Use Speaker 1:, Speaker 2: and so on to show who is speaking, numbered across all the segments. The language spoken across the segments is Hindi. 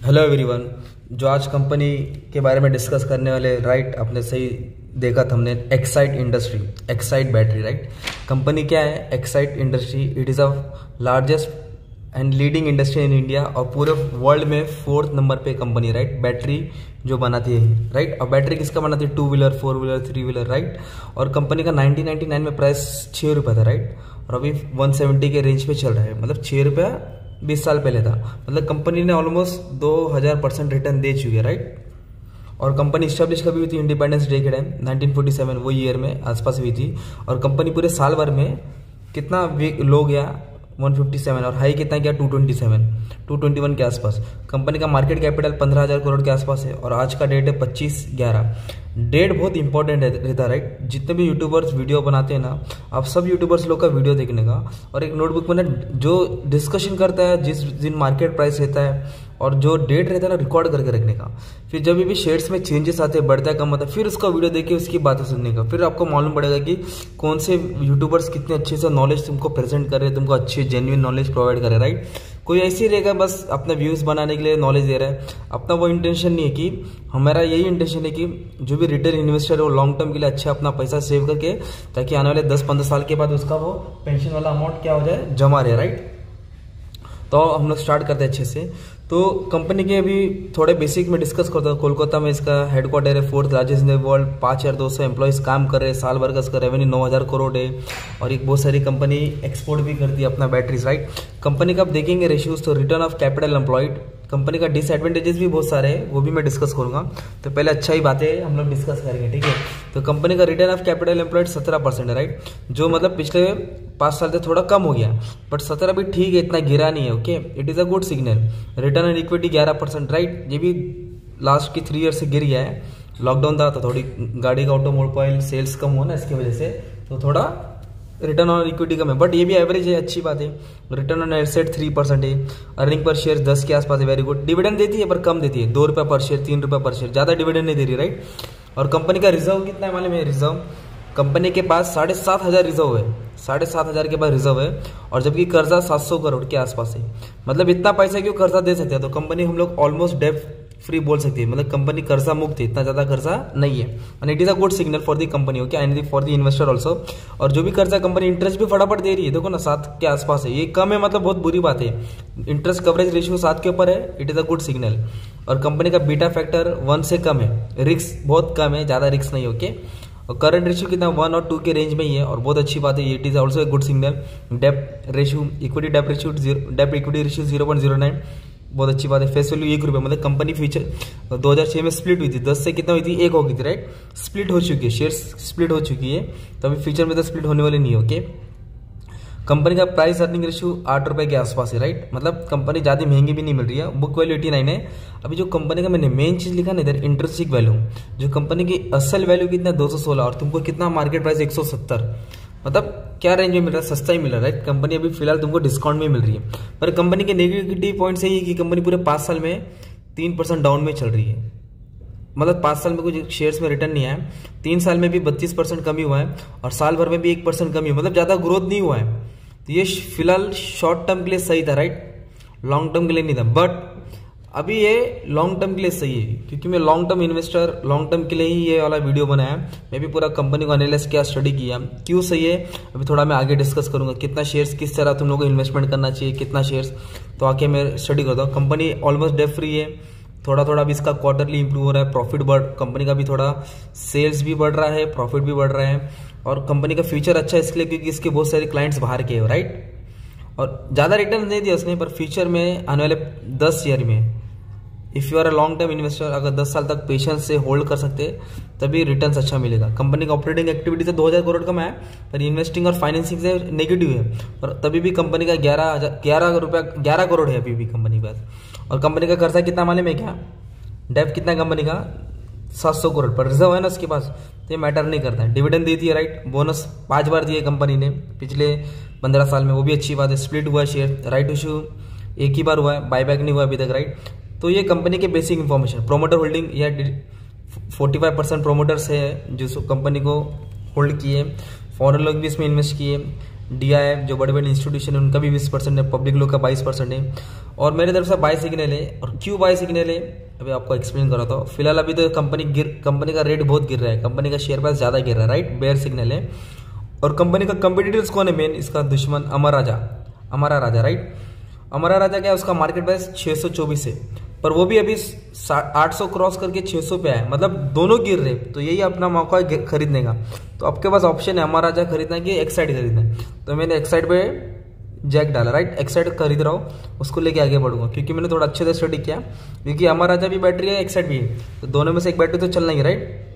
Speaker 1: Hello everyone. जो आज कंपनी के बारे में डिस्कस करने वाले, राइट, आपने सही देखा था हमने, Exide industry, Exide battery, right. Company क्या है? Exide industry. It is a largest and leading industry in India और पूरे वर्ल्ड में 4th नंबर पे कंपनी, राइट, बैटरी जो बनाती है, राइट। और बैटरी किसका बनाती है? 2 व्हीलर, 4 व्हीलर, 3 व्हीलर, राइट। और कंपनी का 1999 में प्राइस 6 रुपये था, राइट, और अभी 170 के रेंज पे चल रहा है। मतलब 6 रुपया 20 साल पहले था। मतलब कंपनी ने ऑलमोस्ट 2000% रिटर्न दे चुकी है, राइट। और कंपनी स्टैब्लिश कभी हुई थी? इंडिपेंडेंस डे के टाइम 1947 वो ईयर में आसपास हुई थी। और कंपनी पूरे साल भर में कितना लो गया? 157। और हाई कितना गया? 221 के आसपास। कंपनी का मार्केट कैपिटल 15,000 करोड़ के आसपास है। और आज का डेट है 25/11। डेट बहुत इंपॉर्टेंट रहता है, राइट। जितने भी यूट्यूबर्स वीडियो बनाते हैं ना, आप सब यूट्यूबर्स लोग का वीडियो देखने का और एक नोटबुक में ना जो डिस्कशन करता है, जिस दिन मार्केट प्राइस रहता है और जो डेट रहता है ना, रिकॉर्ड करके रखने का। फिर जब भी शेयर्स में चेंजेस आते हैं, बढ़ता है कम होता है, फिर उसका वीडियो देख के उसकी बातें सुनने का। फिर आपको मालूम पड़ेगा कि कौन से यूट्यूबर्स कितने अच्छे से नॉलेज तुमको प्रेजेंट कर रहे हैं, तुमको अच्छे जेन्युइन नॉलेज प्रोवाइड कर रहे हैं, राइट। कोई ऐसे ही रहेगा बस अपना व्यूज बनाने के लिए नॉलेज दे रहा है। अपना वो इंटेंशन नहीं है कि हमारा यही इंटेंशन है कि जो भी रिटेल इन्वेस्टर है वो लॉन्ग टर्म के लिए अच्छा अपना पैसा सेव करके, ताकि आने वाले 10-15 साल के बाद उसका वो पेंशन वाला अमाउंट क्या हो जाए, जमा रहे, राइट। तो हम लोग स्टार्ट करते हैं अच्छे से। तो कंपनी के अभी थोड़े बेसिक में डिस्कस करता हूँ। कोलकाता में इसका हेडक्वार्टर है, 4th largest in the world. 5,200 employees काम कर रहे हैं। साल भर का इसका रेवेन्यू 9,000 करोड़ है। और एक बहुत सारी कंपनी एक्सपोर्ट भी करती है अपना बैटरीज, राइट। कंपनी का आप देखेंगे रेशियोज, तो return of capital employed, company का डिसएडवांटेजेस भी बहुत सारे हैं, वो भी मैं डिस्कस करूंगा। तो पहले अच्छा ही बातें हम लोग डिस्कस करेंगे, ठीक है। तो कंपनी का रिटर्न ऑफ कैपिटल एम्प्लॉयड 17% है, राइट, जो मतलब पिछले 5 साल से थोड़ा कम हो गया, बट 17 भी ठीक है, इतना गिरा नहीं है, okay. It is a good signal. Return on equity 11%, right, ये भी लास्ट की 3 ईयर से गिर गया है। लॉकडाउन था तो थोड़ी गाड़ी का ऑटोमोबाइल सेल्स कम हो ना, इसकी वजह से तो थोड़ा रिटर्न ऑन इक्विटी कम है, बट ये भी एवरेज है, अच्छी बात है। रिटर्न ऑन एसेट 3% है। अर्निंग पर शेयर 10 के आसपास है, वेरी गुड। डिविडेंड देती है पर कम देती है, 2 रुपये पर शेयर, 3 रुपये पर शेयर, ज़्यादा डिविडेंड नहीं दे रही, राइट। और कंपनी का रिजर्व कितना है मालूम है? रिजर्व कंपनी के पास 7,500 रिजर्व है, 7,500 के पास रिजर्व है। और जबकि कर्जा 700 करोड़ के आसपास है। मतलब इतना पैसा क्यों कर्जा दे सकते हैं? तो कंपनी हम लोग ऑलमोस्ट डेट फ्री बोल सकती है, मतलब कंपनी कर्जा मुक्त है, इतना ज्यादा कर्जा नहीं है। And it is a good signal for the company, okay, and for the investor also. और जो भी कर्जा कंपनी इंटरेस्ट भी फटाफट दे रही है, देखो ना 7 के आसपास है, ये कम है, मतलब बहुत बुरी बात है। इंटरेस्ट कवरेज रेशियो 7 के ऊपर है, it is a good signal. और कंपनी का बीटा फैक्टर 1 से कम है, रिस्क बहुत कम है, ज्यादा रिस्क नहीं, ओके। और करंट रेशियो कितना? 1 और 2 के रेंज में ही है, और बहुत अच्छी बात है, it is also a good signal. Dept ratio, equity dept ratio, dept equity ratio 0.09, बहुत अच्छी बात है। फेस वैल्यू 1 रुपये, मतलब कंपनी फ्यूचर 2006 में स्प्लिट हुई थी, 10 से कितना हुई थी? 1 हो गई थी, राइट। स्प्लिट हो चुकी है, शेयर्स स्प्लिट हो चुकी है, तो अभी फ्यूचर में तो स्प्लिट होने वाली नहीं है, ओके। कंपनी का प्राइस अर्निंग रेशियो 8 रुपये के आसपास है, राइट, मतलब कंपनी ज़्यादा महंगी भी नहीं मिल रही है। बुक वैल्यू 89 है। अभी जो कंपनी का मैंने मेन चीज़ लिखा ना इधर, इंट्रिंसिक वैल्यू, जो कंपनी की असल वैल्यू कितना? 216, और तुमको कितना मार्केट प्राइस? 170। मतलब क्या रेंज में मिल रहा है? सस्ता ही मिल रहा है, राइट। कंपनी अभी फिलहाल तुमको डिस्काउंट में मिल रही है। पर कंपनी के नेगेटिव पॉइंट यही है कि कंपनी पूरे 5 साल में 3% डाउन में चल रही है। मतलब 5 साल में कुछ शेयर्स में रिटर्न नहीं आया, 3 साल में भी 32% कमी हुआ है, और साल भर में भी 1% कमी हुआ, मतलब ज़्यादा ग्रोथ नहीं हुआ है। तो ये फिलहाल शॉर्ट टर्म के लिए सही था, राइट, लॉन्ग टर्म के लिए नहीं था। बट अभी ये लॉन्ग टर्म के लिए सही है, क्योंकि मैं long term investor, long term के लिए ही ये वाला वीडियो बनाया। मैं भी पूरा कंपनी को एनालाइज किया, स्टडी किया, क्यों सही है अभी थोड़ा मैं आगे डिस्कस करूंगा। कितना शेयर्स किस तरह तुम लोगों को इन्वेस्टमेंट करना चाहिए, कितना शेयर्स, तो आके मैं स्टडी करता हूँ। कंपनी ऑलमोस्ट डेट फ्री है, थोड़ा थोड़ा भी इसका क्वार्टरली इंप्रूव हो रहा है। प्रॉफिट कंपनी का भी थोड़ा सेल्स भी बढ़ रहा है, प्रॉफिट भी बढ़ रहा है। और कंपनी का फ्यूचर अच्छा है इसलिए क्योंकि इसके बहुत सारे क्लाइंट्स बाहर के हैं, राइट। और ज़्यादा रिटर्न नहीं दिया उसने, पर फ्यूचर में आने वाले 10 ईयर में, if you are a long term investor, अगर 10 साल तक पेशेंस से होल्ड कर सकते तभी रिटर्न्स अच्छा मिलेगा। कंपनी का ऑपरेटिंग एक्टिविटी से 2,000 करोड़ कम है, पर इन्वेस्टिंग और फाइनेंसिंग से नेगेटिव है। और तभी भी कंपनी का 11 करोड़ है अभी भी कंपनी के पास। और कंपनी का कर्जा कितना मालूम है क्या? डेप्ट कितना है कंपनी का? 700 करोड़, पर रिजर्व है ना उसके पास, तो ये मैटर नहीं करता है। डिविडेंड देती है, राइट, बोनस 5 बार दिए कंपनी ने पिछले 15 साल में, वो भी अच्छी बात है। स्प्लिट हुआ शेयर, राइट इशू 1 ही बार हुआ है, बायबैक नहीं हुआ अभी तक, राइट। तो ये कंपनी के बेसिक इन्फॉर्मेशन। प्रोमोटर होल्डिंग, या 45% प्रोमोटर्स है जो कंपनी को होल्ड किए। फॉरेन लोग भी इसमें इन्वेस्ट किए। DIF जो बड़े बड़े इंस्टीट्यूशन है उनका भी 20% है, पब्लिक लोग का 22% है, और मेरे तरफ से बाय सिग्नल है। और क्यों बाय सिग्नल है अभी आपको एक्सप्लेन कर रहा था। फिलहाल अभी तो कंपनी का रेट बहुत गिर रहा है, कंपनी का शेयर प्राइस ज़्यादा गिर रहा है, राइट, बेयर सिग्नल है। और कंपनी का कंपिटिटर्स कौन है मेन, इसका दुश्मन अमरा राजा, राइट। अमरा राजा क्या है, उसका मार्केट प्राइस 624 है, पर वो भी अभी 800 क्रॉस करके 600 पे आया, मतलब दोनों गिर रहे। तो यही अपना मौका है खरीदने का। तो आपके पास ऑप्शन है अमरा राजा खरीदना कि एक्साइड खरीदना है। तो मैंने एक्साइड पे जैक डाला, राइट, एक्साइड खरीद रहा हूँ, उसको लेके आगे बढ़ूंगा क्योंकि मैंने थोड़ा अच्छे से स्टडी किया, क्योंकि अमरा राजा भी बैटरी है, एक्साइड भी है, तो दोनों में से एक बैटरी तो चलना ही, राइट।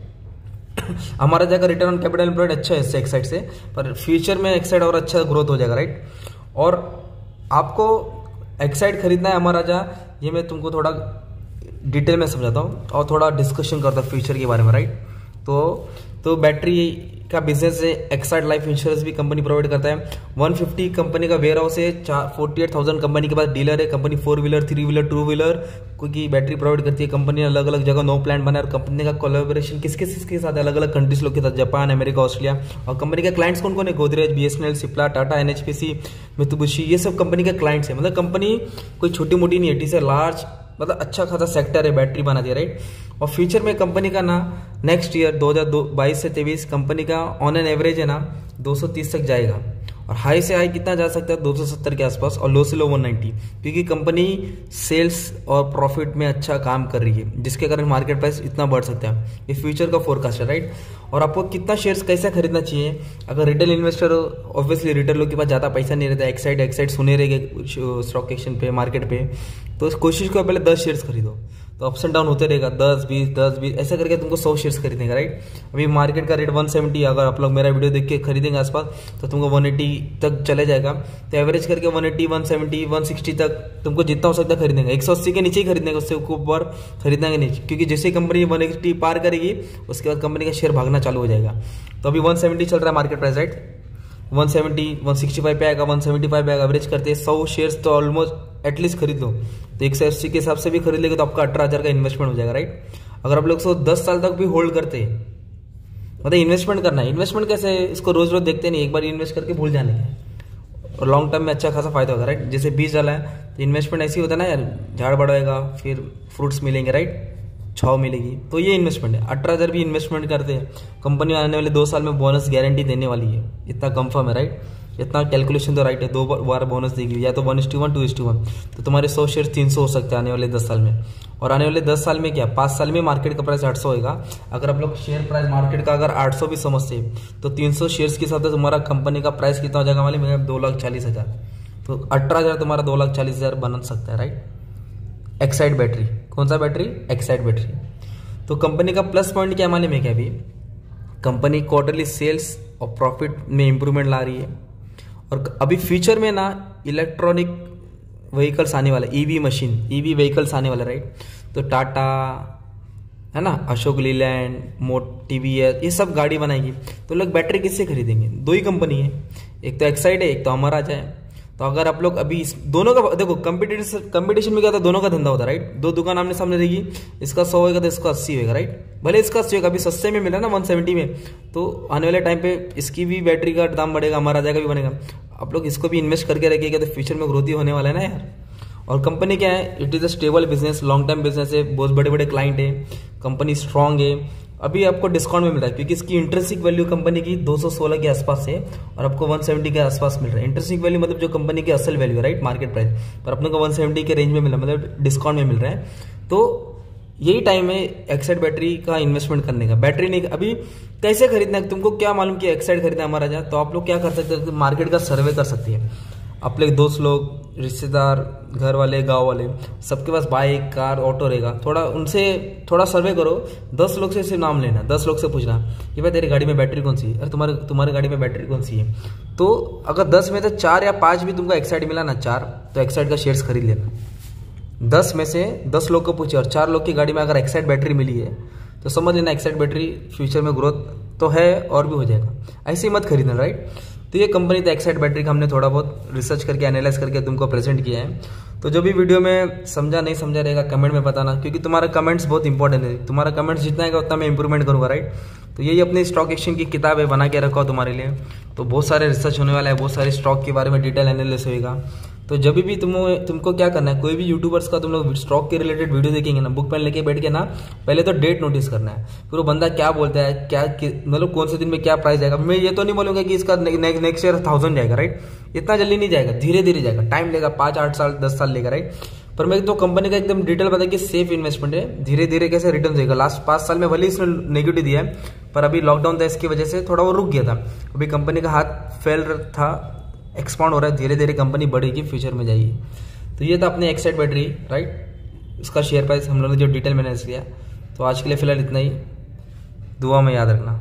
Speaker 1: अमरा राजा का रिटर्न ऑन कैपिटल एम्प्लॉयड अच्छा है इससे एक्साइड से, पर फ्यूचर में एक्साइड और अच्छा ग्रोथ हो जाएगा, राइट। और आपको एक्साइड खरीदना है अमरा राजा, ये मैं तुमको थोड़ा डिटेल में समझाता हूँ और थोड़ा डिस्कशन करता हूँ फ्यूचर के बारे में, राइट। तो बैटरी का बिजनेस है, एक्साइड लाइफ इंश्योरेंस भी कंपनी प्रोवाइड करता है। 150 कंपनी का वेयर हाउस है, 48,000 कंपनी के पास डीलर है। कंपनी 4 व्हीलर, 3 व्हीलर, 2 व्हीलर की बैटरी प्रोवाइड करती है। कंपनी अलग अलग जगह 9 प्लांट बना है, और कंपनी का कोलैबोरेशन किसके साथ, अलग अलग कंट्रीज लोग के साथ, जापान, अमेरिका, ऑस्ट्रेलिया। और कंपनी के क्लाइंट्स कौन कौन है, Godrej, BSNL, Cipla, Tata, NHPC, Mitsubishi, ये सब कंपनी के क्लाइंट्स है। मतलब कंपनी कोई छोटी मोटी नहीं है, इट इज ए लार्ज, मतलब अच्छा खासा सेक्टर है, बैटरी बना दिया, राइट। और फ्यूचर में कंपनी का ना नेक्स्ट ईयर 2022 से 23 कंपनी का ऑन एन एवरेज है ना 230 तक जाएगा, और हाई से हाई कितना जा सकता है 270 के आसपास, और लो से लो 190, क्योंकि कंपनी सेल्स और प्रॉफिट में अच्छा काम कर रही है, जिसके कारण मार्केट प्राइस इतना बढ़ सकता है। ये फ्यूचर का फोरकास्ट है, राइट। और आपको कितना शेयर्स कैसे खरीदना चाहिए, अगर रिटेल इन्वेस्टर हो, ऑब्वियसली रिटेल लोग के पास ज़्यादा पैसा नहीं रहता, एक्साइड सुने रहेंगे स्टॉक एक्सचेंज पे, मार्केट पे, तो कोशिश करो पहले 10 शेयर्स खरीदो, तो अप्स एंड डाउन होते रहेगा, 10-20 ऐसा करके तुमको 100 शेयर्स खरीदेगा, राइट। अभी मार्केट का रेट 170, अगर आप लोग मेरा वीडियो देख के खरीदेंगे आसपास, तो तुमको 180 तक चले जाएगा। तो एवरेज करके 180, 170, 160 तक तुमको जितना हो सकता है खरीदेंगे। 180 के नीचे ही खरीदेंगे, उससे ऊपर खरीदना नहीं, क्योंकि जैसे कंपनी 180 पार करेगी उसके बाद कंपनी का शेयर भागना चालू हो जाएगा। तो अभी 170 चल रहा है मार्केट प्राइस, राइट। 170, 165 पे आएगा, 175 पे आएगा, एवरेज करते हैं 100 शेयर्स तो ऑलमोस्ट एटलीस्ट खरीद लो। तो 180 के हिसाब से भी खरीद लेंगे तो आपका 18,000 का इन्वेस्टमेंट हो जाएगा, राइट। अगर आप लोग इसको 10 साल तक भी होल्ड करते हैं, मतलब इन्वेस्टमेंट करना है। इन्वेस्टमेंट कैसे है, इसको रोज रोज देखते नहीं, एक बार इन्वेस्ट करके भूल जाने का, और लॉन्ग टर्म में अच्छा खासा फायदा होगा, राइट। जैसे बीज डाला है तो इन्वेस्टमेंट ऐसी होता है ना यार, झाड़ बढ़ेगा, फिर फ्रूट्स मिलेंगे, राइट, छाव मिलेगी, तो ये इन्वेस्टमेंट है। 18,000 भी इन्वेस्टमेंट करते हैं, कंपनी आने वाले 2 साल में बोनस गारंटी देने वाली है, इतना कंफर्म है, राइट। इतना कैलकुलेशन तो राइट है, 2 बार बोनस देगी, या तो 1:1, 2:1, तो तुम्हारे 100 शेयर 300 हो सकते हैं आने वाले 10 साल में। और आने वाले 10 साल में क्या, 5 साल में मार्केट का प्राइस 800 होगा। अगर आप लोग शेयर प्राइस मार्केट का अगर 800 भी समझते तो 300 शेयर्स के साथ तुम्हारा कंपनी का प्राइस कितना हो जाएगा मालूम है, 2,40,000। तो 18,000 तुम्हारा 2,40,000 बन सकता है, राइट। एक्साइड बैटरी, कौन सा बैटरी, एक्साइड बैटरी। तो कंपनी का प्लस पॉइंट क्या मालूम है, क्या अभी कंपनी क्वार्टरली सेल्स और प्रॉफिट में इंप्रूवमेंट ला रही है, और अभी फ्यूचर में ना इलेक्ट्रॉनिक व्हीकल्स आने वाला, ईवी व्हीकल्स आने वाला, राइट। तो टाटा है ना, अशोक लीलैंड, TVS, ये सब गाड़ी बनाएगी। तो लोग बैटरी किससे खरीदेंगे, 2 ही कंपनी है, एक तो एक्साइड है, एक तो अमरा राजा है। तो अगर आप लोग अभी इस दोनों का देखो, कंपटीशन में क्या था, दोनों का धंधा होता है, राइट। 2 दुकान आमने सामने रहेगी, इसका 100 होगा तो इसका 80 होगा, राइट। भले इसका 80 होगा, अभी सस्ते में मिला ना 170 में, तो आने वाले टाइम पे इसकी भी बैटरी का दाम बढ़ेगा, अमरा राजा का भी बनेगा। आप लोग इसको भी इन्वेस्ट करके रखिएगा, तो फ्यूचर में ग्रोथ ही होने वाला है ना यार। और कंपनी क्या है, it is a stable business, long term business है, बहुत बड़े बड़े क्लाइंट है, कंपनी स्ट्रांग है। अभी आपको डिस्काउंट में मिल रहा है, क्योंकि इसकी इंट्रिंसिक वैल्यू कंपनी की 216 के आसपास है, और आपको 170 के आसपास मिल रहा है। इंट्रिंसिक वैल्यू मतलब जो कंपनी की असल वैल्यू है, राइट, मार्केट प्राइस, पर अपने को 170 के रेंज में मिल रहा है, मतलब डिस्काउंट में मिल रहा है। तो यही टाइम है एक्साइड बैटरी का इन्वेस्टमेंट करने का। बैटरी नहीं, अभी कैसे खरीदना है, तुमको क्या मालूम कि एक्साइड खरीदना है हमारा राजा, तो आप लोग क्या कर सकते हैं, मार्केट का सर्वे कर सकते हैं। अपने दोस्त लोग, रिश्तेदार, घर वाले, गांव वाले, सबके पास बाइक, कार, ऑटो रहेगा, थोड़ा उनसे थोड़ा सर्वे करो। 10 लोग से सिर्फ नाम लेना, 10 लोग से पूछना कि भाई तेरी गाड़ी में बैटरी कौन सी है, अरे तुम्हारी गाड़ी में बैटरी कौन सी है। तो अगर 10 में से 4 या 5 भी तुमको एक्साइड मिला ना, 4, तो एक्साइड का शेयर्स खरीद लेना। 10 में से 10 लोग को पूछे और 4 लोग की गाड़ी में अगर एक्साइड बैटरी मिली है, तो समझ लेना एक्साइड बैटरी फ्यूचर में ग्रोथ तो है और भी हो जाएगा। ऐसे ही मत खरीदना, राइट। तो ये कंपनी तो एक्साइड बैटरी का हमने थोड़ा बहुत रिसर्च करके एनालाइज करके तुमको प्रेजेंट किया है। तो जो भी वीडियो में समझा नहीं समझा रहेगा कमेंट में बताना, क्योंकि तुम्हारा कमेंट्स बहुत इंपॉर्टेंट है। तुम्हारा कमेंट्स जितना है उतना मैं इंप्रूवमेंट करूँगा, राइट। तो यही अपनी स्टॉक एक्सचेंज की किताब है, बना के रखा हो तुम्हारे लिए। तो बहुत सारे रिसर्च होने वाला है, बहुत सारे स्टॉक के बारे में डिटेल एनालिसिस होगा। तो जब भी तुमको क्या करना है, कोई भी यूट्यूबर्स का तुम लोग स्टॉक के रिलेटेड वीडियो देखेंगे ना, बुक पेन लेके बैठ के ना, पहले तो डेट नोटिस करना है। फिर वो बंदा क्या बोलता है, क्या मतलब कौन से दिन में क्या प्राइस जाएगा। मैं ये तो नहीं बोलूँगा कि इसका नेक्स्ट ईयर 1000 जाएगा, राइट। इतना जल्दी नहीं जाएगा, धीरे धीरे जाएगा, टाइम लेगा, 5-8 साल 10 साल लेगा, राइट। पर मैं तो कंपनी का एकदम डिटेल बता कि सेफ इन्वेस्टमेंट है, धीरे धीरे कैसे रिटर्न देगा। लास्ट 5 साल में भले इसने नेगेटिव दिया है, पर अभी लॉकडाउन था, इसकी वजह से थोड़ा वो रुक गया था। अभी कंपनी का हाथ फेल था, एक्सपांड हो रहा है, धीरे धीरे कंपनी बढ़ेगी, फ्यूचर में जाएगी। तो ये था अपने एक्साइट बैटरी, राइट। इसका शेयर प्राइस हम लोगों ने जो डिटेल मैंने लिया। तो आज के लिए फिलहाल इतना ही, दुआ में याद रखना।